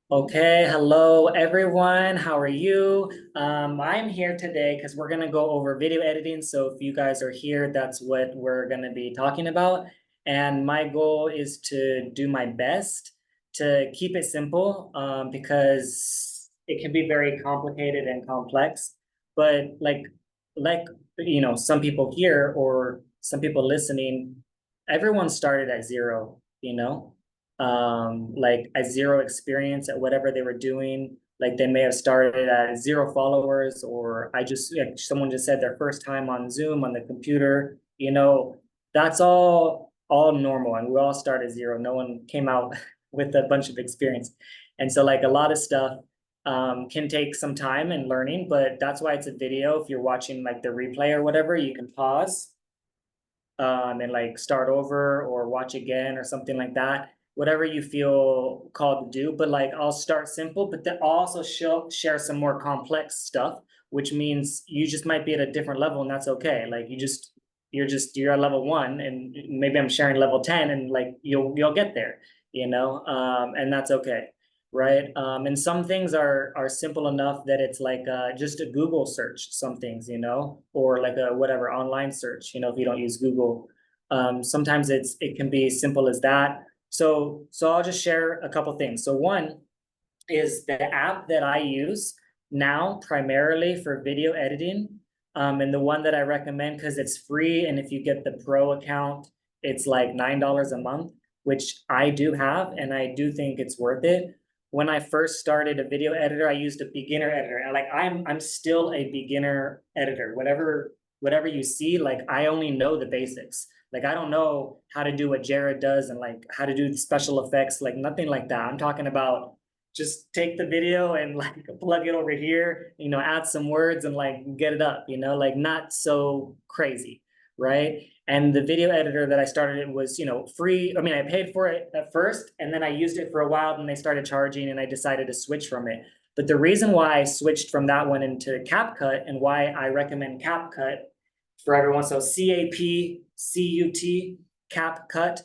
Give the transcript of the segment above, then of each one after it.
Okay, hello everyone. How are you? I'm here today because we're gonna go over video editing. So if you guys are here, that's what we're gonna be talking about. And my goal is to do my best to keep it simple, because it can be very complicated and complex. But like some people here or some people listening, everyone started at zero, like a zero experience at whatever they were doing. Like they may have started at zero followers, or like someone just said their first time on Zoom on the computer. That's all normal, and we all start at zero. No one came out with a bunch of experience, and so like a lot of stuff can take some time and learning, but that's why it's a video. If you're watching like the replay or whatever, you can pause and like start over or watch again or something like that, whatever you feel called to do. But like I'll start simple, but then I'll also share some more complex stuff, which means you just might be at a different level, and that's okay. Like you're at level one, and maybe I'm sharing level 10, and like you'll get there, and that's okay. Right. And some things are simple enough that it's like just a Google search, some things, or like a whatever online search, if you don't use Google. Sometimes it can be simple as that. So I'll just share a couple things. So one is the app that I use now primarily for video editing. And the one that I recommend because it's free, and if you get the pro account, it's like $9 a month, which I do have, and I do think it's worth it. When I first started a video editor, I used a beginner editor. And like I'm still a beginner editor. Whatever you see, like I only know the basics. Like I don't know how to do what Jared does and like how to do the special effects, like nothing like that. I'm talking about just take the video and like plug it over here, add some words and like get it up, like not so crazy, right? And the video editor that I started, it was, free. I mean, I paid for it at first, and then I used it for a while, and they started charging, and I decided to switch from it. But the reason why I switched from that one into CapCut, and why I recommend CapCut for everyone, so CapCut, CapCut,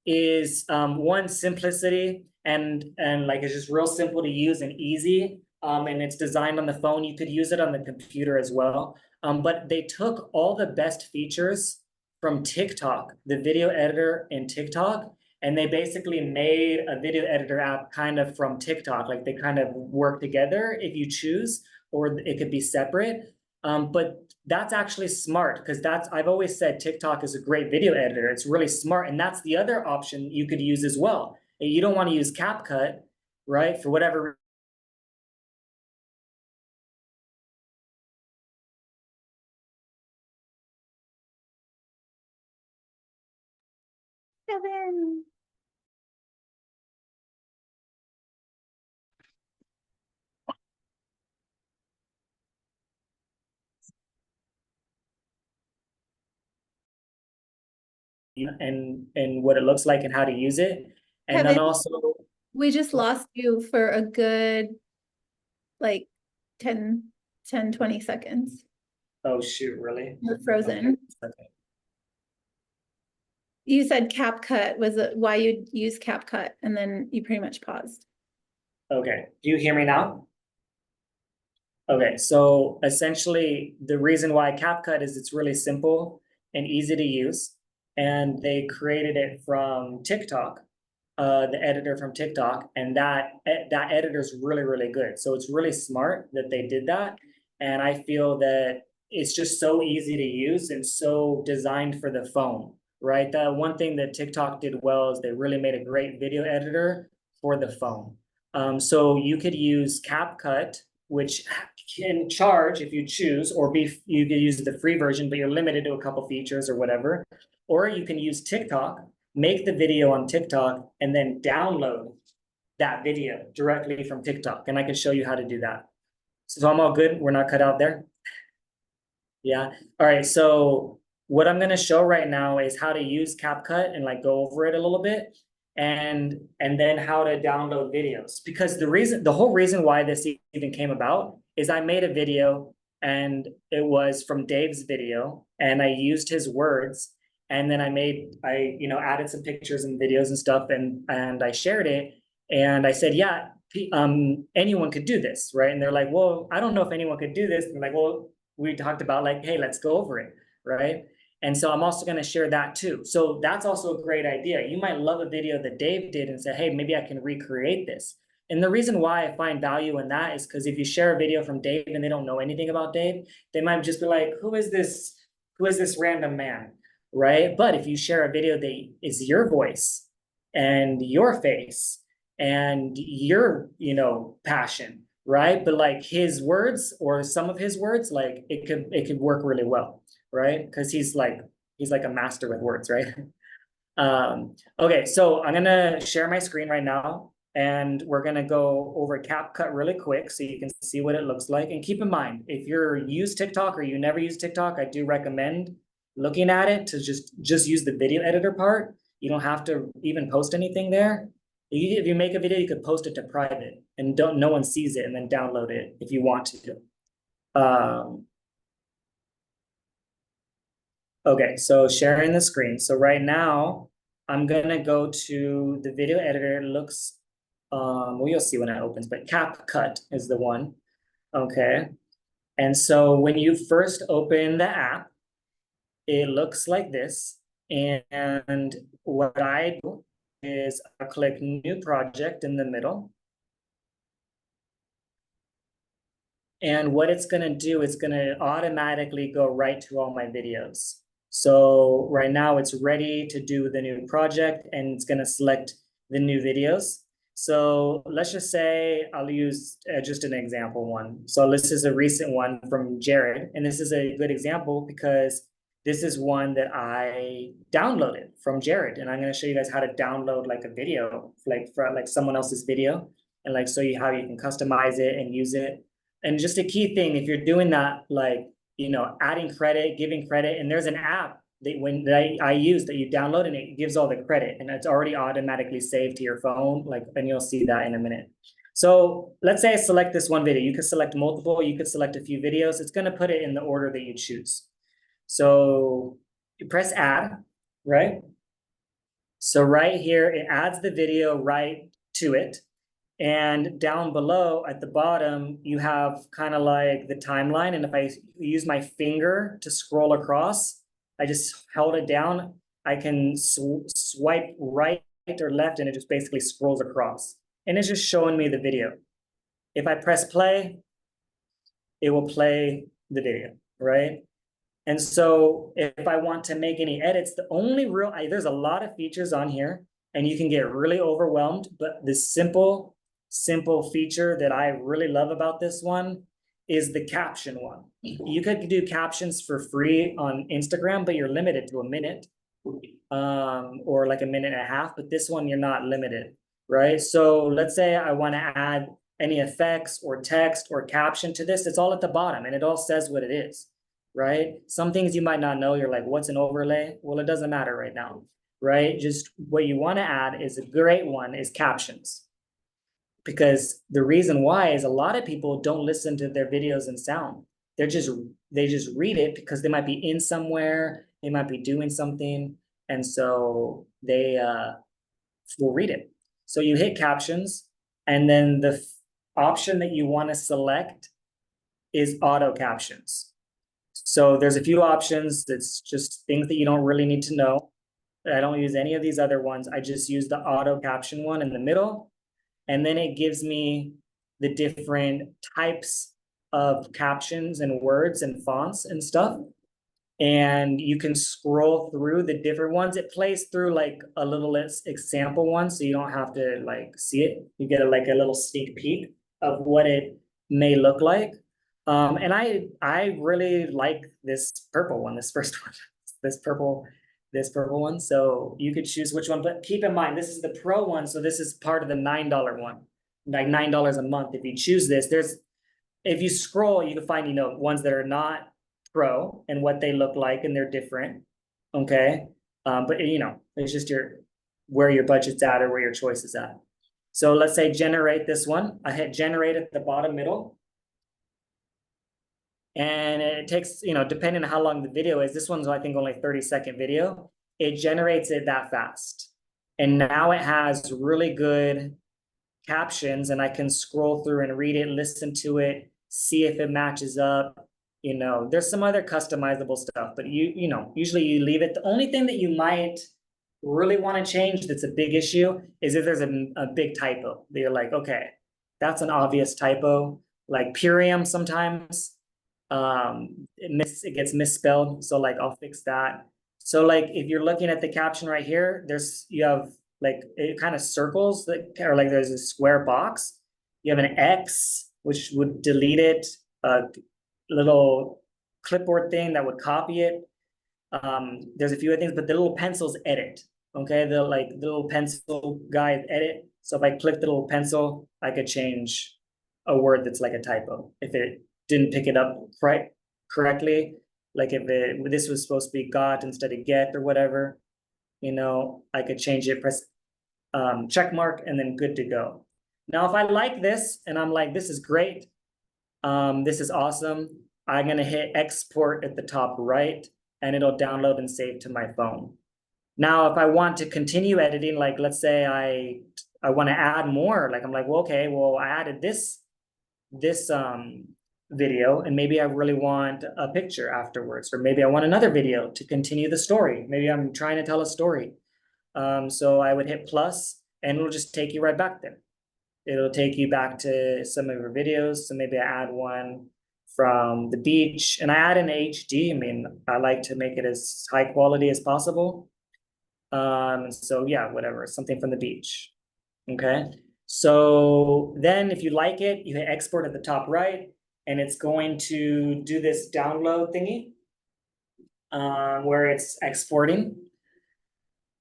is one, simplicity, and like it's just real simple to use and easy. And it's designed on the phone. You could use it on the computer as well. But they took all the best features from TikTok, the video editor in TikTok, and they basically made a video editor app kind of from TikTok. Like they kind of work together if you choose, or it could be separate. But that's actually smart, because I've always said TikTok is a great video editor. It's really smart. And that's the other option you could use as well. You don't want to use CapCut, right? For whatever. Kevin. And what it looks like and how to use it. And then Kevin, also, we just lost you for a good like 10, 10, 20 seconds. oh shoot, really? You're Okay. frozen. Okay. You said CapCut was why you use CapCut, and then you pretty much paused. Okay. Do you hear me now? Okay, so essentially the reason why CapCut is it's really simple and easy to use, and they created it from TikTok, the editor from TikTok, and that editor is really good. So it's really smart that they did that, and I feel that it's just so easy to use and so designed for the phone, right? The one thing that TikTok did well is they really made a great video editor for the phone. So you could use CapCut, which can charge if you choose, or you can use the free version, but you're limited to a couple features or whatever. Or you can use TikTok, make the video on TikTok, and then download that video directly from TikTok. And I can show you how to do that. So I'm all good. We're not cut out there. Yeah. All right. So what I'm going to show right now is how to use CapCut and like go over it a little bit, and then how to download videos. Because the whole reason why this even came about is I made a video, and it was from Dave's video, and I used his words, and then I added some pictures and videos and stuff, and I shared it, and I said, yeah, anyone could do this, right? And they're like, well, I don't know if anyone could do this. And they're like, well, we talked about like, hey, let's go over it, right? And so I'm also going to share that too. So that's also a great idea. You might love a video that Dave did and say, hey, maybe I can recreate this. And the reason why I find value in that is because if you share a video from Dave and they don't know anything about Dave, they might just be like, who is this? Who is this random man? Right? But if you share a video that is your voice and your face and your, passion, right? But like his words or some of his words, like it could work really well, right? Because he's like a master with words, right? Okay, so I'm gonna share my screen right now and we're gonna go over CapCut really quick so you can see what it looks like. And keep in mind, if you're use TikTok or you never use TikTok, I do recommend looking at it to just use the video editor part. You don't have to even post anything there. If you make a video, you could post it to private and no one sees it and then download it if you want to. Okay, so sharing the screen. So right now, I'm gonna go to the video editor. It looks, well, you'll see when it opens, but CapCut is the one. Okay, and so when you first open the app, it looks like this. And what I do is I click New Project in the middle. And what it's gonna do, it's gonna automatically go right to all my videos. So right now it's ready to do the new project and it's gonna select the new videos. So let's just say I'll use just an example one. So this is a recent one from Jared. And this is a good example because this is one that I downloaded from Jared. And I'm gonna show you guys how to download like a video, like for like someone else's video and like show you how you can customize it and use it. And just a key thing, if you're doing that, like, adding credit, giving credit, and there's an app that I use that you download and it gives all the credit and it's already automatically saved to your phone, like, and you'll see that in a minute. So let's say I select this one video. You could select multiple, you could select a few videos. It's gonna put it in the order that you choose. So you press add, right? So right here, it adds the video right to it. And down below at the bottom, you have kind of like the timeline. And if I use my finger to scroll across, I just held it down, I can swipe right or left and it just basically scrolls across. And it's just showing me the video. If I press play, it will play the video, right? And so if I want to make any edits, the only there's a lot of features on here and you can get really overwhelmed, but the simple feature that I really love about this one is the caption one. You could do captions for free on Instagram, but you're limited to a minute, or like a minute and a half, but this one you're not limited, right? So let's say I want to add any effects or text or caption to this, it's all at the bottom and it all says what it is, right? Some things you might not know, you're like, what's an overlay? Well, it doesn't matter right now, right? Just what you want to add is a great one is captions. Because the reason why is a lot of people don't listen to their videos in sound. They just read it because they might be in somewhere, they might be doing something, and so they will read it. So you hit captions, and then the option that you want to select is auto captions. So there's a few options. It's just things that you don't really need to know. I don't use any of these other ones. I just use the auto caption one in the middle. And then it gives me the different types of captions and words and fonts and stuff. And you can scroll through the different ones. It plays through like a little example one, so you don't have to like see it. You get like a little sneak peek of what it may look like. And I really like this purple one, this first one, this purple one. So you could choose which one, but keep in mind, this is the pro one. So this is part of the $9 one, like $9 a month. If you choose this, if you scroll, you can find, ones that are not pro and what they look like, and they're different. Okay. But it's just where your budget's at or where your choice is at. So let's say generate this one. I hit generate at the bottom middle. And it takes, depending on how long the video is, this one's, I think, only 30-second video. It generates it that fast. And now it has really good captions and I can scroll through and read it, listen to it, see if it matches up. You know, there's some other customizable stuff, but you know, usually you leave it. The only thing that you might really want to change that's a big issue is if there's a big typo that you're like, okay, that's an obvious typo. Like Purium sometimes it gets misspelled. So like I'll fix that. So like if you're looking at the caption right here, you have like it kind of circles that or like there's a square box. You have an X, which would delete it, a little clipboard thing that would copy it. There's a few other things, but the little pencils edit. Okay, the little pencil guide edit. So if I click the little pencil, I could change a word that's like a typo if it didn't pick it up correctly. Like if this was supposed to be got instead of get or whatever, you know, I could change it, press check mark, and then good to go. Now, if I like this and I'm like, this is great, this is awesome, I'm gonna hit export at the top right, and it'll download and save to my phone. Now, if I want to continue editing, like let's say I want to add more, like I'm like, well, okay, well, I added this video, and maybe I really want a picture afterwards, or maybe I want another video to continue the story. Maybe I'm trying to tell a story. So I would hit plus, and it'll just take you right back there. It'll take you back to some of your videos. So maybe I add one from the beach, and I add in HD. I mean, I like to make it as high quality as possible. So yeah, whatever, something from the beach. Okay. So then if you like it, you hit export at the top right, and it's going to do this download thingy where it's exporting.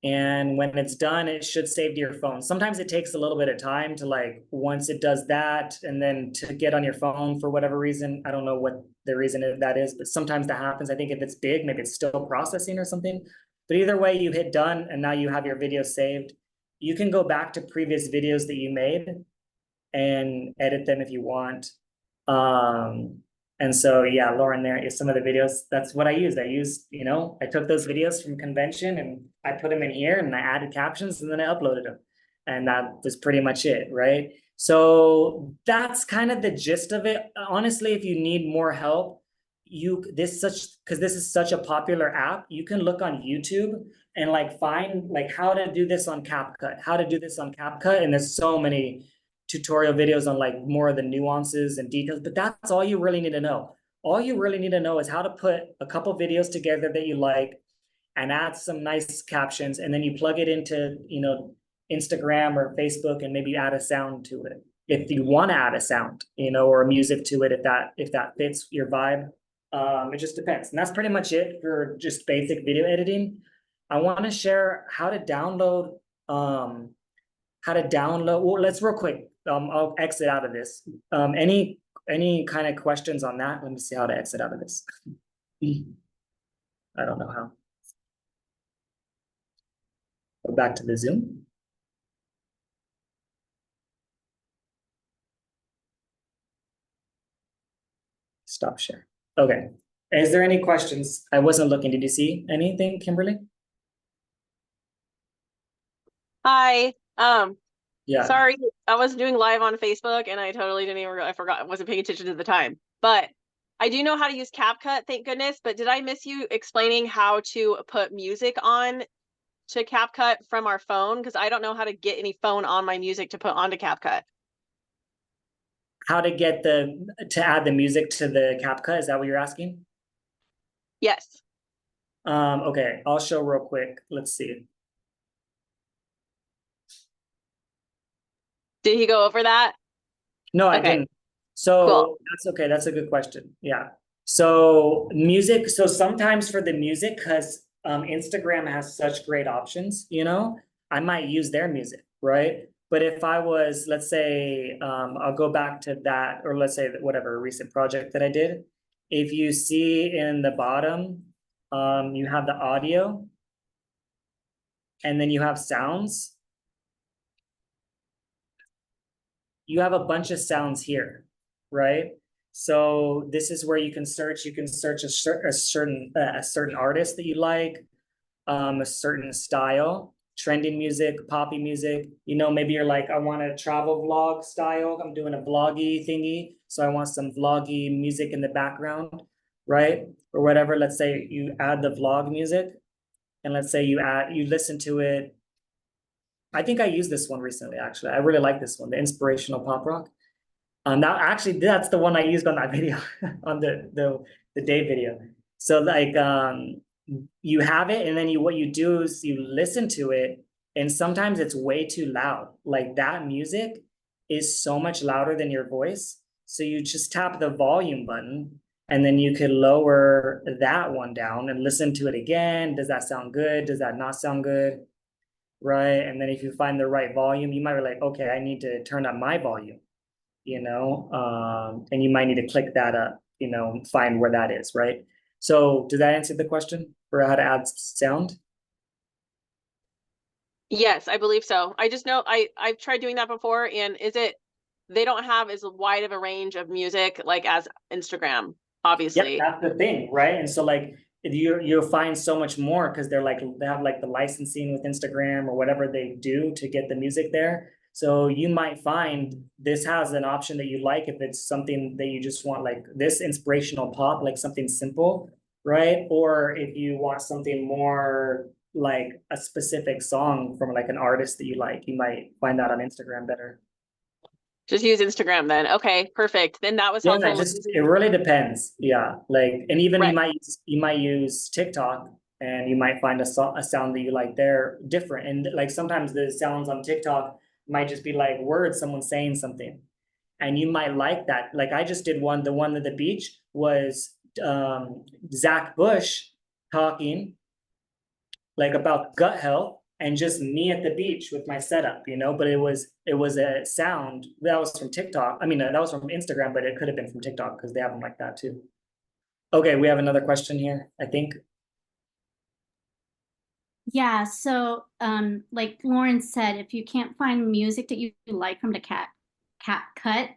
And when it's done, it should save to your phone. Sometimes it takes a little bit of time to like, once it does that, and then to get on your phone for whatever reason. I don't know what the reason that is, but sometimes that happens. I think if it's big, maybe it's still processing or something. But either way, you hit done, and now you have your video saved. You can go back to previous videos that you made and edit them if you want. And so, yeah, Lauren, there is some of the videos. That's what I used. You know, I took those videos from convention and I put them in here and I added captions and then I uploaded them. And that was pretty much it, right? So that's kind of the gist of it. Honestly, if you need more help, because this is such a popular app, you can look on YouTube and like find like how to do this on CapCut, and there's so many tutorial videos on like more of the nuances and details, but that's all you really need to know. All you really need to know is how to put a couple videos together that you like and add some nice captions, and then you plug it into, you know, Instagram or Facebook, and maybe add a sound to it if you want to add a sound, you know, or music to it if that fits your vibe. It just depends. And that's pretty much it for just basic video editing. I want to share how to download well, let's real quick. I'll exit out of this. Any kind of questions on that? Let me see how to exit out of this. I don't know how. Go back to the Zoom. Stop share. Okay. Is there any questions? I wasn't looking. Did you see anything, Kimberly? Hi. Yeah. Sorry, I was doing live on Facebook and I totally didn't even I forgot, I wasn't paying attention to the time. But I do know how to use CapCut, thank goodness. But did I miss you explaining how to put music on to CapCut from our phone? Because I don't know how to get any phone on my music to put onto CapCut. How to add the music to the CapCut? Is that what you're asking? Yes. Okay, I'll show real quick. Let's see. Did he go over that? No, I Okay. didn't. So Cool. that's okay. That's a good question. Yeah. So music. So sometimes for the music, because Instagram has such great options, you know, I might use their music, right? But if I was, let's say, I'll go back to that, or let's say that whatever recent project that I did. If you see in the bottom, you have the audio, and then you have sounds. You have a bunch of sounds here, right? So this is where you can search. You can search a certain artist that you like, a certain style. trending music, poppy music. You know, maybe you're like, I want a travel vlog style. I'm doing a vloggy thingy. So I want some vloggy music in the background, right? Or whatever. Let's say you add the vlog music, and let's say you listen to it. I think I used this one recently, actually. I really like this one, the inspirational pop rock. Now actually that's the one I used on that video, on the day video. So like you have it, and then what you do is you listen to it, and sometimes it's way too loud. Like that music is so much louder than your voice. So you just tap the volume button, and then you could lower that one down and listen to it again. Does that sound good? Does that not sound good? Right. And then if you find the right volume, you might be like, okay, I need to turn up my volume, you know, and you might need to click that up, you know, find where that is, right? So does that answer the question for how to add sound? Yes, I believe so. I just know I've tried doing that before, and they don't have as wide of a range of music like as Instagram, Yeah, obviously. that's the thing, right? And so like you'll find so much more because they're like they have like the licensing with Instagram or whatever they do to get the music there. So you might find this has an option that you like if it's something that you just want, like this inspirational pop, like something simple, right? Or if you want something more like a specific song from like an artist that you like, you might find that on Instagram better. Just use Instagram then. Okay, perfect. Then that was Yeah, helpful with it using, really depends. Yeah, like, and even right. you might use TikTok, and you might find a sound that you like there different. And like sometimes the sounds on TikTok might just be like words, someone saying something, and you might like that. Like I just did one. The one at the beach was Zach Bush talking like about gut health, and just me at the beach with my setup, you know. But it was a sound that was from TikTok. I mean, that was from Instagram, but it could have been from TikTok because they have them like that too. Okay, we have another question here, I think. Yeah, so like Lauren said, if you can't find music that you like from the CapCut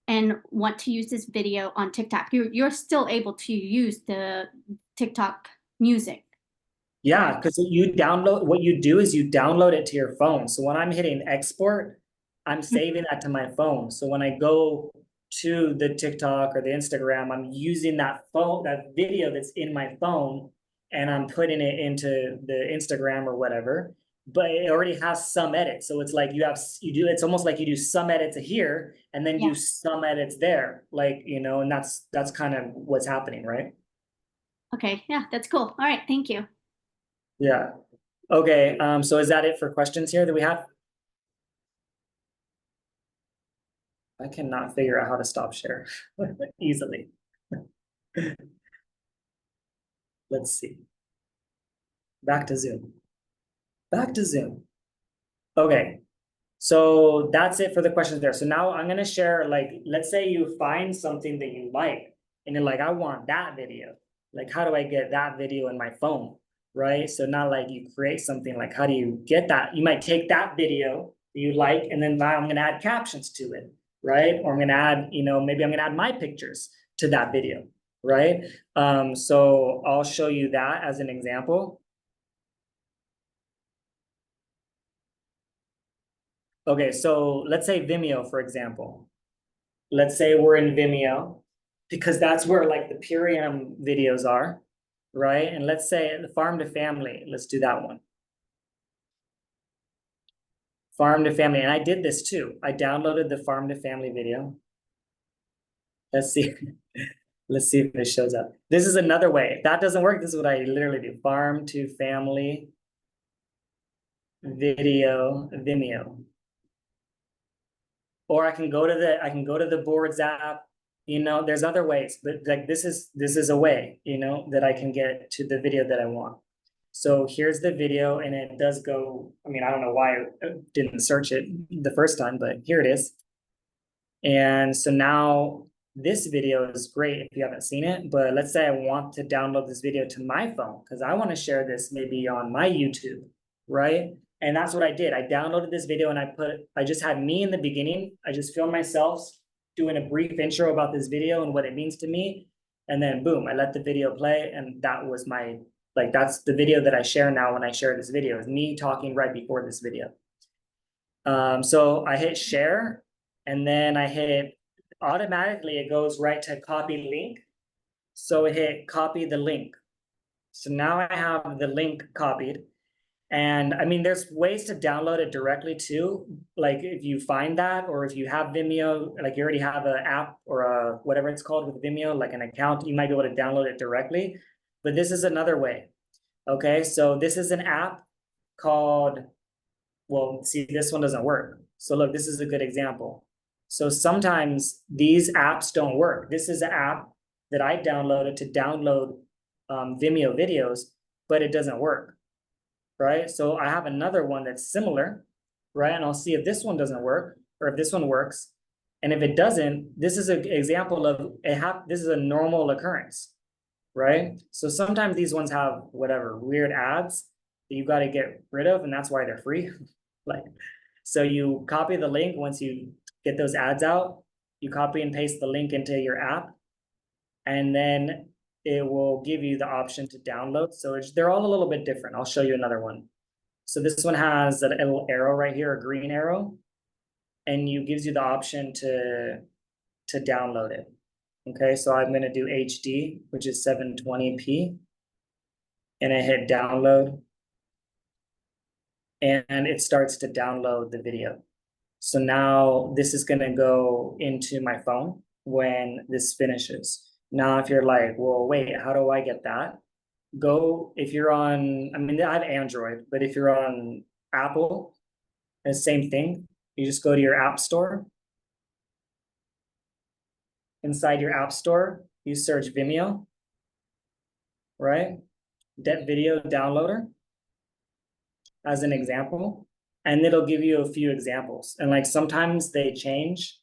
and want to use this video on TikTok, you're still able to use the TikTok music. Yeah, because you download, what you do is you download it to your phone. So when I'm hitting export, I'm saving that to my phone. So when I go to the TikTok or the Instagram, I'm using that video that's in my phone, and I'm putting it into the Instagram or whatever. But it already has some edits. So it's like it's almost like you do some edits here and then Yeah. do some edits there. Like, you know, and that's kind of what's happening, right? Okay, yeah, that's cool. All right, thank you. Yeah. Okay, so is that it for questions here that we have? I cannot figure out how to stop share easily. Let's see. Back to Zoom. Back to Zoom. Okay, so that's it for the questions there. So now I'm gonna share, like, let's say you find something that you like, and you're like, I want that video. Like, how do I get that video in my phone? Right? So not like you create something, like, how do you get that? You might take that video that you like, and then now I'm gonna add captions to it, right? Or I'm gonna add, you know, maybe I'm gonna add my pictures to that video, right? So I'll show you that as an example. Okay, so let's say Vimeo, for example. Let's say we're in Vimeo, because that's where like the Purium videos are, right? And let's say the Farm to Family, let's do that one. Farm to Family, and I did this too. I downloaded the Farm to Family video. Let's see. Let's see if it shows up. This is another way. If that doesn't work, this is what I literally do. Farm to Family video, Vimeo. Or I can go to the Boards app. You know, there's other ways, but like this is a way, you know, that I can get to the video that I want. So here's the video, and it does go, I mean, I don't know why I didn't search it the first time, but here it is. And so now this video is great if you haven't seen it, but let's say I want to download this video to my phone because I want to share this maybe on my YouTube, right? And that's what I did. I downloaded this video, and I just had me in the beginning. I just filmed myself doing a brief intro about this video and what it means to me. And then boom, I let the video play, and that was my Like that's the video that I share now when I share this video, is me talking right before this video. So I hit share, and then I hit, automatically it goes right to copy link. So I hit copy the link. So now I have the link copied. And I mean, there's ways to download it directly too. Like if you find that, or if you have Vimeo, like you already have an app or a whatever it's called with Vimeo, like an account, you might be able to download it directly. But this is another way. Okay, so this is an app called, well, see, this one doesn't work. So look, this is a good example. So sometimes these apps don't work. This is an app that I downloaded to download Vimeo videos, but it doesn't work, right? So I have another one that's similar, right? And I'll see if this one doesn't work or if this one works. And if it doesn't, this is an example of this is a normal occurrence, right? So sometimes these ones have whatever weird ads that you got to get rid of, and that's why they're free. Like, so you copy the link once you get those ads out, you copy and paste the link into your app, and then it will give you the option to download. So they're all a little bit different. I'll show you another one. So this one has a little arrow right here, a green arrow, and you gives you the option to download it. Okay, so I'm gonna do HD, which is 720p, and I hit download, and it starts to download the video. So now this is gonna go into my phone when this finishes. Now, if you're like, well, wait, how do I get that? Go, if you're on, I mean, I have Android, but if you're on Apple, the same thing. You just go to your app store. Inside your app store, you search Vimeo, right? Video downloader as an example, and it'll give you a few examples. And like sometimes they change,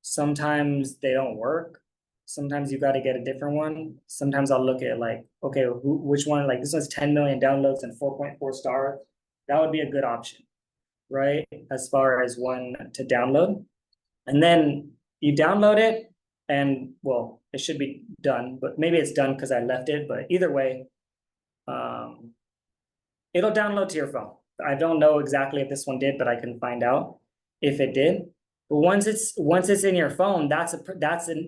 sometimes they don't work. Sometimes you got to get a different one. Sometimes I'll look at like, okay, which one, like this one's 10 million downloads and 4.4 stars. That would be a good option, right? As far as one to download. And then you download it, and well, it should be done, but maybe it's done because I left it. But either way, it'll download to your phone. I don't know exactly if this one did, but I can find out if it did. But once it's in your phone, that's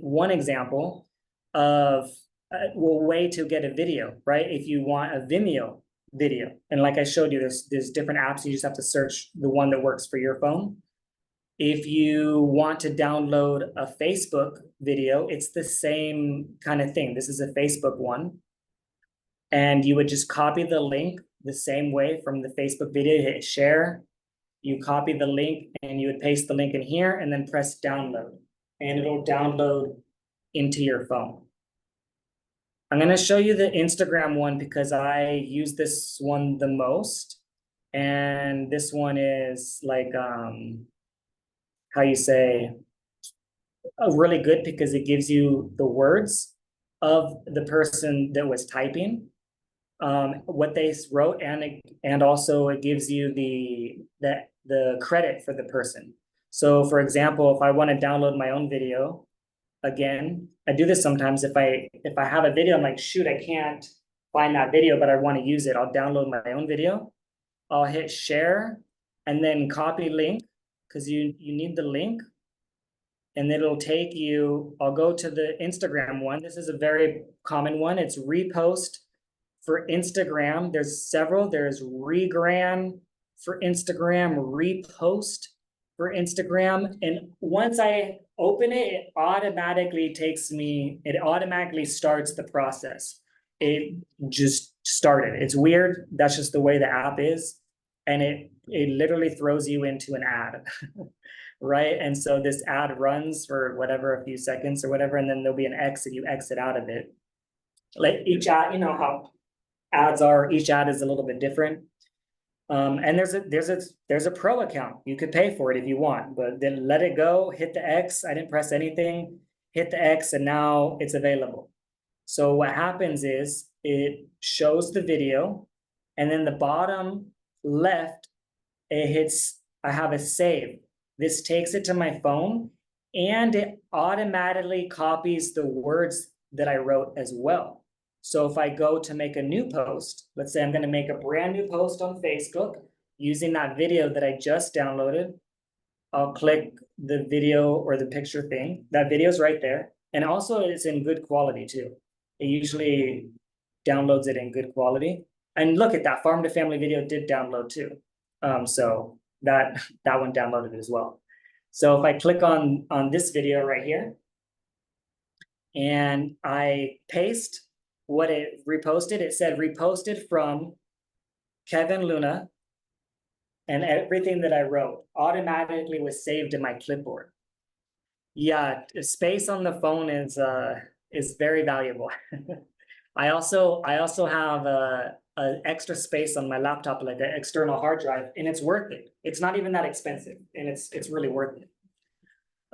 one example of a way to get a video, right? If you want a Vimeo video, and like I showed you, there's different apps. You just have to search the one that works for your phone. If you want to download a Facebook video, it's the same kind of thing. This is a Facebook one, and you would just copy the link the same way from the Facebook video. Hit share. You copy the link and you would paste the link in here and then press download, and it'll download into your phone. I'm going to show you the Instagram one because I use this one the most. And this one is like, how you say, really good because it gives you the words of the person that was typing, what they wrote, and also it gives you the credit for the person. So for example, if I want to download my own video, again, I do this sometimes. If I have a video, I'm like, shoot, I can't find that video, but I want to use it. I'll download my own video. I'll hit share and then copy link because you need the link. And it'll take you, I'll go to the Instagram one. This is a very common one. It's repost for Instagram. There's several. There's regram for Instagram, repost for Instagram. And once I open it, it automatically starts the process. It just started. It's weird. That's just the way the app is. And it literally throws you into an ad, right? And so this ad runs for whatever, a few seconds or whatever, and then there'll be an exit. You exit out of it. Like each ad, you know how ads are, each ad is a little bit different. And there's a pro account. You could pay for it if you want, but then let it go, hit the X. I didn't press anything, hit the X, and now it's available. So what happens is it shows the video, and then the bottom left, it hits, I have a save. This takes it to my phone, and it automatically copies the words that I wrote as well. So if I go to make a new post, let's say I'm gonna make a brand new post on Facebook using that video that I just downloaded. I'll click the video or the picture thing. That video is right there. And also it's in good quality too. It usually downloads it in good quality. And look at that farm to family video did download too. So that one downloaded as well. So if I click on this video right here and I paste what it reposted, it said reposted from Kevin Luna, and everything that I wrote automatically was saved in my clipboard. Yeah, space on the phone is very valuable. I also have a extra space on my laptop, like an external hard drive, and it's worth it. It's not even that expensive, and it's really worth it.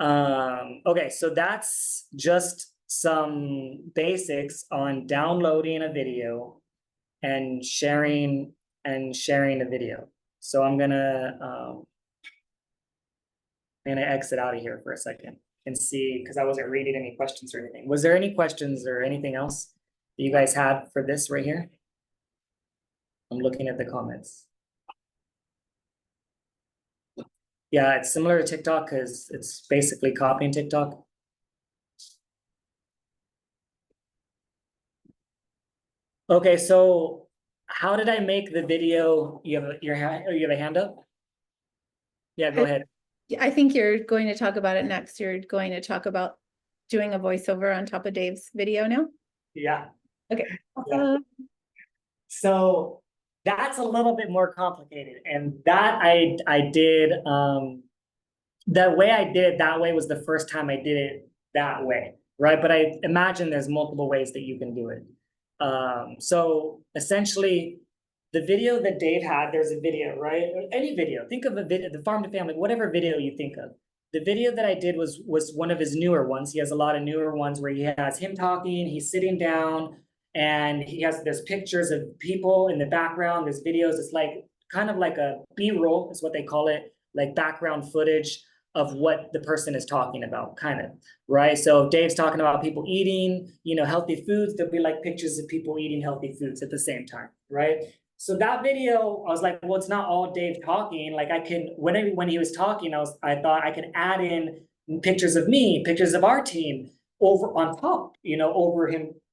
Okay, so that's just some basics on downloading a video and sharing a video. So I'm gonna exit out of here for a second and see, because I wasn't reading any questions or anything. Was there any questions or anything else that you guys had for this right here? I'm looking at the comments. Yeah, it's similar to TikTok because it's basically copying TikTok. Okay, so how did I make the video? You have you have a hand up? Yeah, go ahead. I think you're going to talk about it next. You're going to talk about doing a voiceover on top of Dave's video now? Yeah. Okay. Yeah. So that's a little bit more complicated, and that I did the way I did it that way was the first time I did it that way, right? But I imagine there's multiple ways that you can do it. So essentially, the video that Dave had, there's a video, right? Any video, think of a video, the farm to family, whatever video you think of. The video that I did was one of his newer ones. He has a lot of newer ones where he has him talking, he's sitting down, and there's pictures of people in the background, there's videos. It's like kind of like a B-roll is what they call it, like background footage of what the person is talking about, kind of, right? So if Dave's talking about people eating, healthy foods, there'll be like pictures of people eating healthy foods at the same time, right? So that video, I was like, well, it's not all Dave talking. Like I can, when he was talking, I thought I could add in pictures of me, pictures of our team over on top,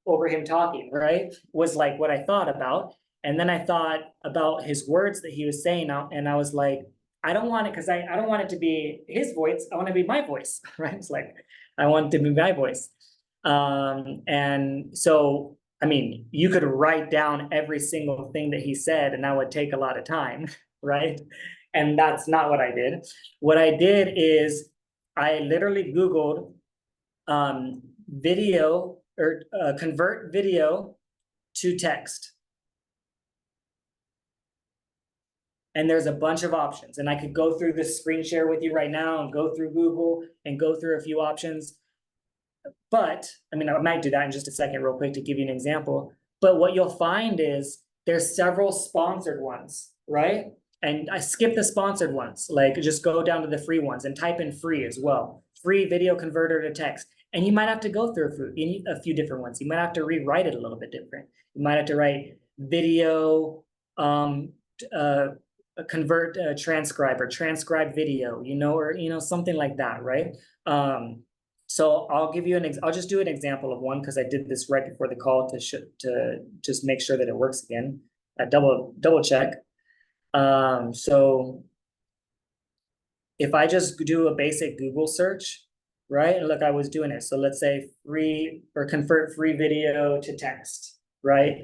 over him talking, right? Was like what I thought about. And then I thought about his words that he was saying, and I was like, I don't want it, because I don't want it to be his voice. I want it to be my voice, right? It's like, I want it to be my voice. And so, I mean, you could write down every single thing that he said, and that would take a lot of time, right? And that's not what I did. What I did is I literally Googled video or convert video to text. And there's a bunch of options, and I could go through this screen share with you right now and go through Google and go through a few options. But I mean, I might do that in just a second real quick to give you an example. But what you'll find is there's several sponsored ones, right? And I skip the sponsored ones, like just go down to the free ones and type in free as well. Free video converter to text. And you might have to go through a few different ones. You might have to rewrite it a little bit different. You might have to write video, convert transcribe or transcribe video, or something like that, right? So I'll give you I'll just do an example of one, because I did this right before the call to just make sure that it works again. Double check. So if I just do a basic Google search, right? And look, I was doing it. So let's say free or convert free video to text, right?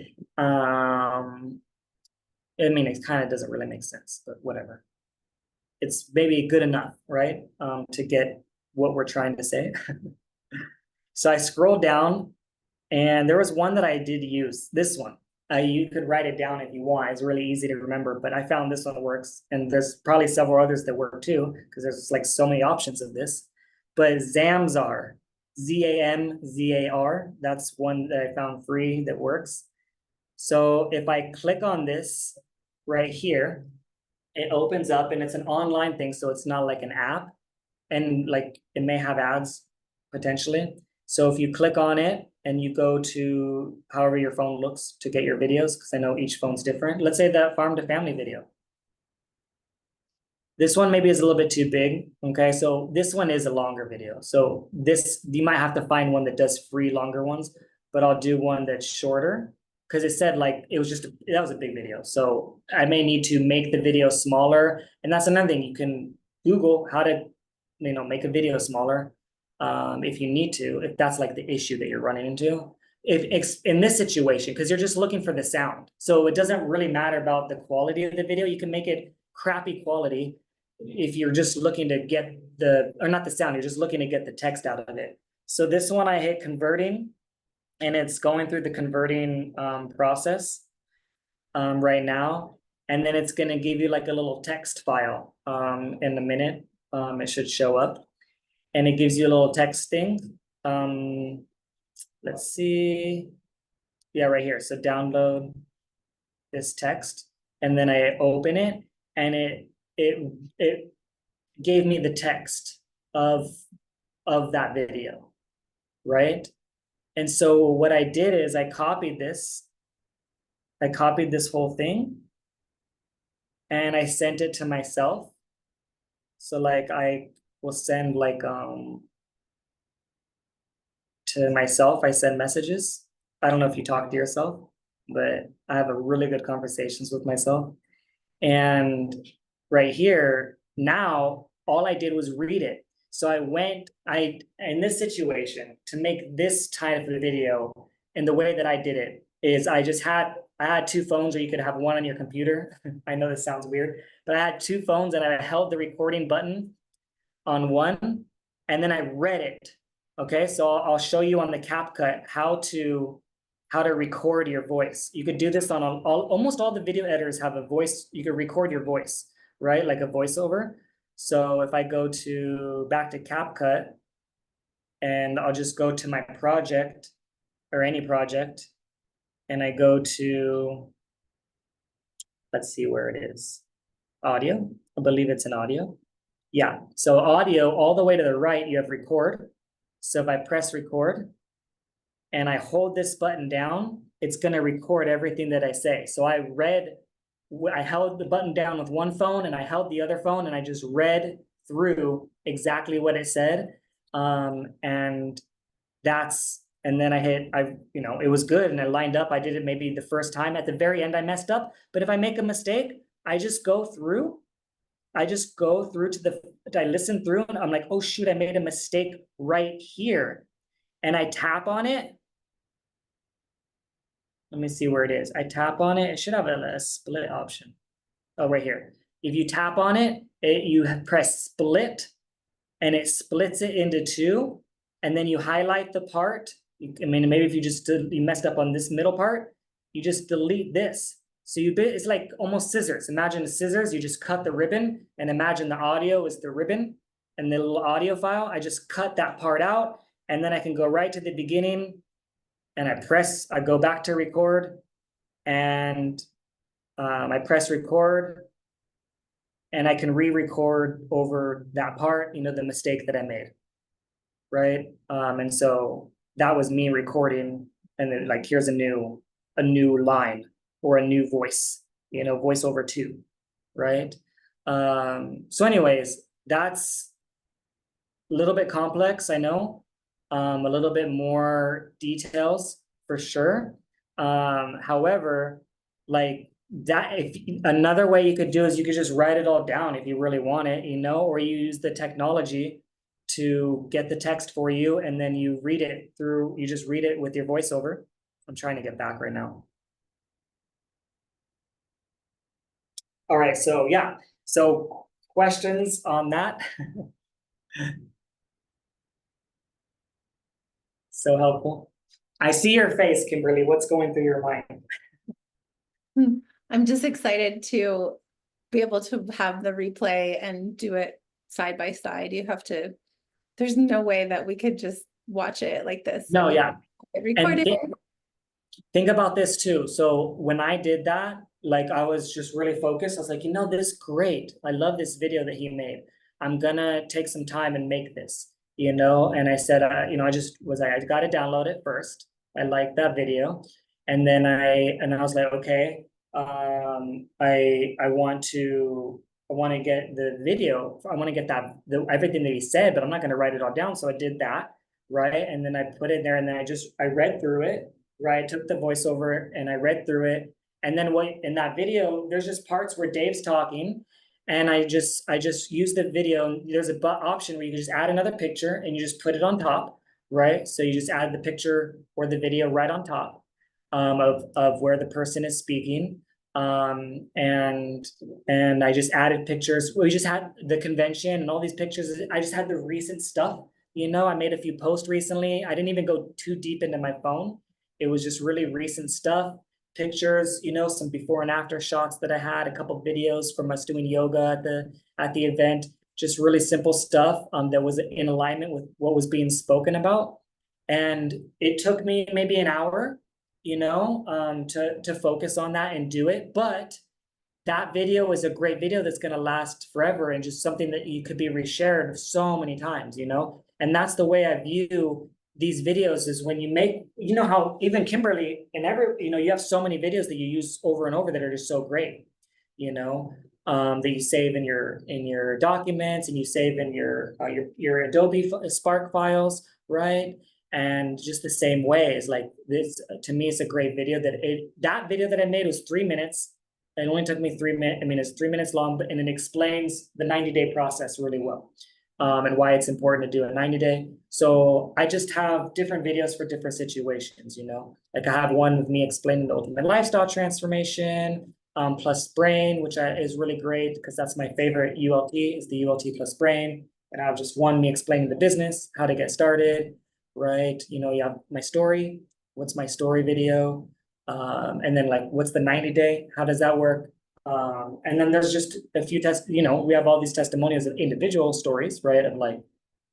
I mean, it kind of doesn't really make sense, but whatever. It's maybe good enough, right? To get what we're trying to say. So I scrolled down, and there was one that I did use, this one. You could write it down if you want. It's really easy to remember, but I found this one works. And there's probably several others that work too, because there's like so many options of this. But Zamzar, Zamzar, that's one that I found free that works. So if I click on this right here, it opens up, and it's an online thing, so it's not like an app, and like it may have ads potentially. So if you click on it and you go to however your phone looks to get your videos, because I know each phone's different. Let's say that farm to family video. This one maybe is a little bit too big. Okay, so this one is a longer video. So this, you might have to find one that does free longer ones, but I'll do one that's shorter because it said like it was just that was a big video. So I may need to make the video smaller. And that's another thing. You can Google how to, make a video smaller if you need to, if that's like the issue that you're running into. If in this situation, because you're just looking for the sound. So it doesn't really matter about the quality of the video. You can make it crappy quality if you're just looking to get or not the sound, you're just looking to get the text out of it. So this one I hit converting, and it's going through the converting process right now. And then it's gonna give you like a little text file in a minute. It should show up. And it gives you a little text thing. Let's see. Yeah, right here. So download this text, and then I open it, and it gave me the text of that video, right? And so what I did is I copied this whole thing, and I sent it to myself. So like I will send like to myself, I send messages. I don't know if you talk to yourself, but I have a really good conversations with myself. And right here, now all I did was read it. So in this situation, to make this type of video, and the way that I did it is I had two phones, or you could have one on your computer. I know this sounds weird, but I had two phones, and I held the recording button on one, and then I read it. Okay, so I'll show you on the CapCut how to record your voice. You could do this on almost all the video editors have a voice. You could record your voice, right? Like a voiceover. So if I go back to CapCut, and I'll just go to my project or any project, and I go to, let's see where it is. Audio, I believe it's an audio. Yeah, so audio, all the way to the right, you have record. So if I press record and I hold this button down, it's gonna record everything that I say. So I held the button down with one phone, and I held the other phone, and I just read through exactly what it said. And then it was good, and I lined up. I did it maybe the first time. At the very end, I messed up. But if I make a mistake, I listen through, and I'm like, oh shoot, I made a mistake right here. And I tap on it. Let me see where it is. I tap on it. It should have a split option. Oh, right here. If you tap on it, you press split, and it splits it into two. And then you highlight the part. Maybe if you messed up on this middle part, you just delete this. So it's like almost scissors. Imagine the scissors, you just cut the ribbon, and imagine the audio is the ribbon and the little audio file. I just cut that part out, and then I can go right to the beginning, and I go back to record, and I press record, and I can re-record over that part, the mistake that I made, right? And so that was me recording, and then like, here's a new line, or a new voice, voice over 2, right? So anyways, that's a little bit complex, I know, a little bit more details for sure. However, like that, another way you could do is you could just write it all down if you really want it, or you use the technology to get the text for you, and then you just read it with your voiceover. I'm trying to get back right now. All right, so yeah, so questions on that? So helpful. I see your face, Kimberly. What's going through your mind? I'm just excited to be able to have the replay and do it side by side. There's no way that we could just watch it like this. No, yeah. Record it. Think about this too. So when I did that, like I was just really focused. I was like, this is great. I love this video that he made. I'm gonna take some time and make this, you know, and I said, you know, I just was like, I got to download it first. I liked that video. And then I was like, okay, I want to get the video. I want to get everything that he said, but I'm not going to write it all down. So I did that. Right. And then I put it there and then I read through it. Right. Took the voiceover and I read through it. And then what in that video, there's just parts where Dave's talking and I just use the video. There's a option where you can just add another picture and you just put it on top. Right. So you just add the picture or the video right on top of where the person is speaking. And I just added pictures. We just had the convention and all these pictures. I just had the recent stuff. You know, I made a few posts recently. I didn't even go too deep into my phone. It was just really recent stuff, pictures, you know, some before and after shots that I had, a couple videos from us doing yoga at the event, just really simple stuff that was in alignment with what was being spoken about. And it took me maybe an hour, you know, to focus on that and do it. But that video is a great video that's going to last forever and just something that you could be reshared so many times, you know? And that's the way I view these videos is when you make, you know, how even Kimberly and you know, you have so many videos that you use over and over that are just so great, you know, that you save in your documents and you save in your Adobe Spark files, right? And just the same way is like this, to me, it's a great video that video that I made was 3 minutes. It only took me 3 minutes. I mean, it's 3 minutes long, and it explains the 90-day process really well. And why it's important to do a 90-day. So I just have different videos for different situations, you know, like I have one with me explaining the ultimate lifestyle transformation, plus brain, which is really great because that's my favorite ULT is the ULT plus brain. And I have just one, me explaining the business, how to get started, right? You know, you have my story, what's my story video? And then like, what's the 90-day? How does that work? And then there's just a few you know, we have all these testimonials of individual stories, right? Of like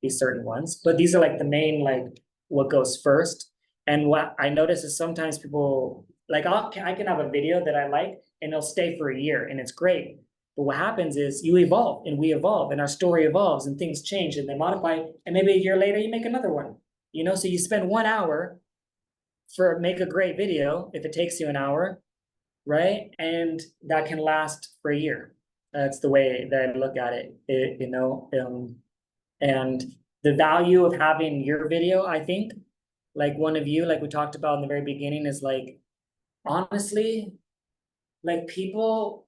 these certain ones, but these are like the main, like what goes first. And what I notice is sometimes people like, I can have a video that I like and it'll stay for a year and it's great. But what happens is you evolve and we evolve and our story evolves and things change and they modify. And maybe a year later you make another one, you know, so you spend 1 hour make a great video if it takes you an hour, right? And that can last for a year. That's the way that I look at it, you know, and the value of having your video, I think, like one of you, like we talked about in the very beginning, is like, honestly, like people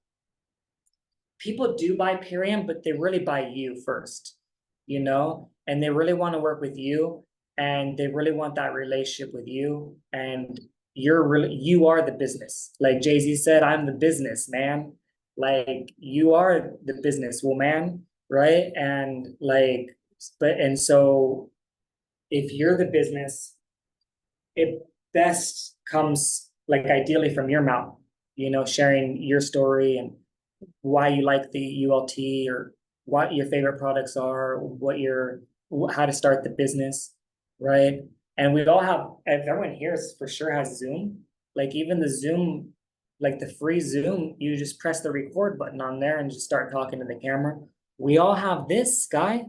do buy Purium, but they really buy you first, you know, and they really want to work with you and they really want that relationship with you. And you are the business. Like Jay-Z said, I'm the business, man. Like you are the business woman, right? And like, and so if you're the business, it best comes like ideally from your mouth, you know, sharing your story and why you like the ULT or what your favorite products are, how to start the business, right? And we all have, everyone here for sure has Zoom. Like even the Zoom, like the free Zoom, you just press the record button on there and just start talking to the camera. We all have this guy,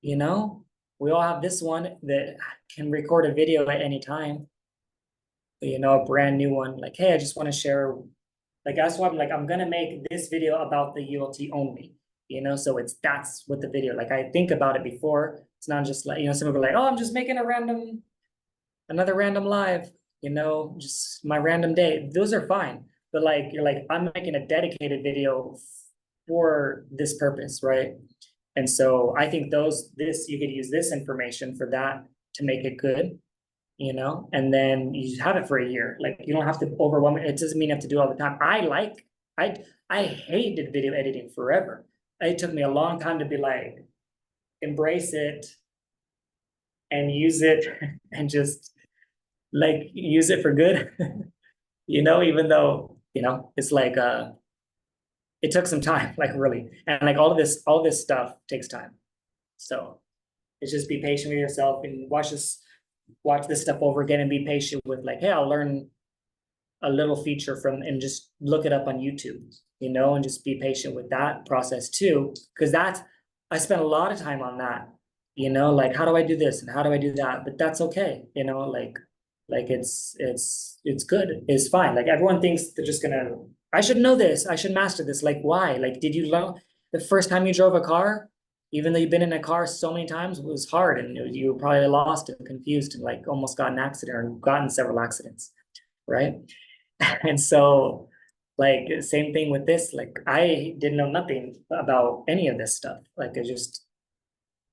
you know, we all have this one that can record a video at any time. You know, a brand new one, like, hey, I just want to share, like, that's why I'm like, I'm gonna make this video about the ULT only, you know, so that's what the video, like I think about it before. It's not just like, you know, some people are like, oh, I'm just making another random live, you know, just my random day. Those are fine. But like, you're like, I'm making a dedicated video for this purpose, right? And so I think you could use this information for that to make it good, you know, and then you have it for a year. Like you don't have to overwhelm it. It doesn't mean you have to do it all the time. I hated video editing forever. It took me a long time to be like, embrace it and use it and just like use it for good, you know, even though, you know, it's like, it took some time, like really. And like all this stuff takes time. So it's just be patient with yourself and watch this stuff over again and be patient with like, hey, I'll learn a little feature from and just look it up on YouTube, you know, and just be patient with that process too. Cause I spent a lot of time on that, you know, like, how do I do this and how do I do that? But that's okay, you know, like it's good, it's fine. Like everyone thinks they're just gonna, I should know this, I should master this. Like, why? Like, did you learn the first time you drove a car, even though you've been in a car so many times, it was hard and you were probably lost and confused and like almost got an accident or gotten several accidents, right? And so, like, same thing with this. Like, I didn't know nothing about any of this stuff. Like, I just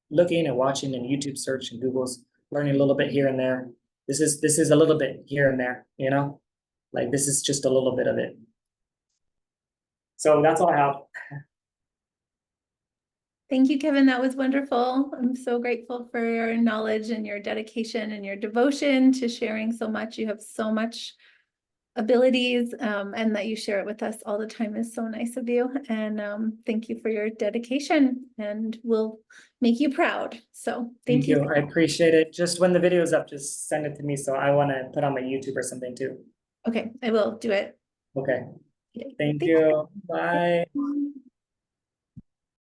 looking and watching and YouTube search and Google's learning a little bit here and there. This is a little bit here and there, you know? Like, this is just a little bit of it. So that's all I have. Thank you, Kevin. That was wonderful. I'm so grateful for your knowledge and your dedication and your devotion to sharing so much. You have so much abilities, and that you share it with us all the time is so nice of you. And thank you for your dedication, and we'll make you proud. So thank you. I appreciate it. Just when the video is up, just send it to me. So I want to put on my YouTube or something too. Okay, I will do it. Okay. Okay, Thank you. Bye. you.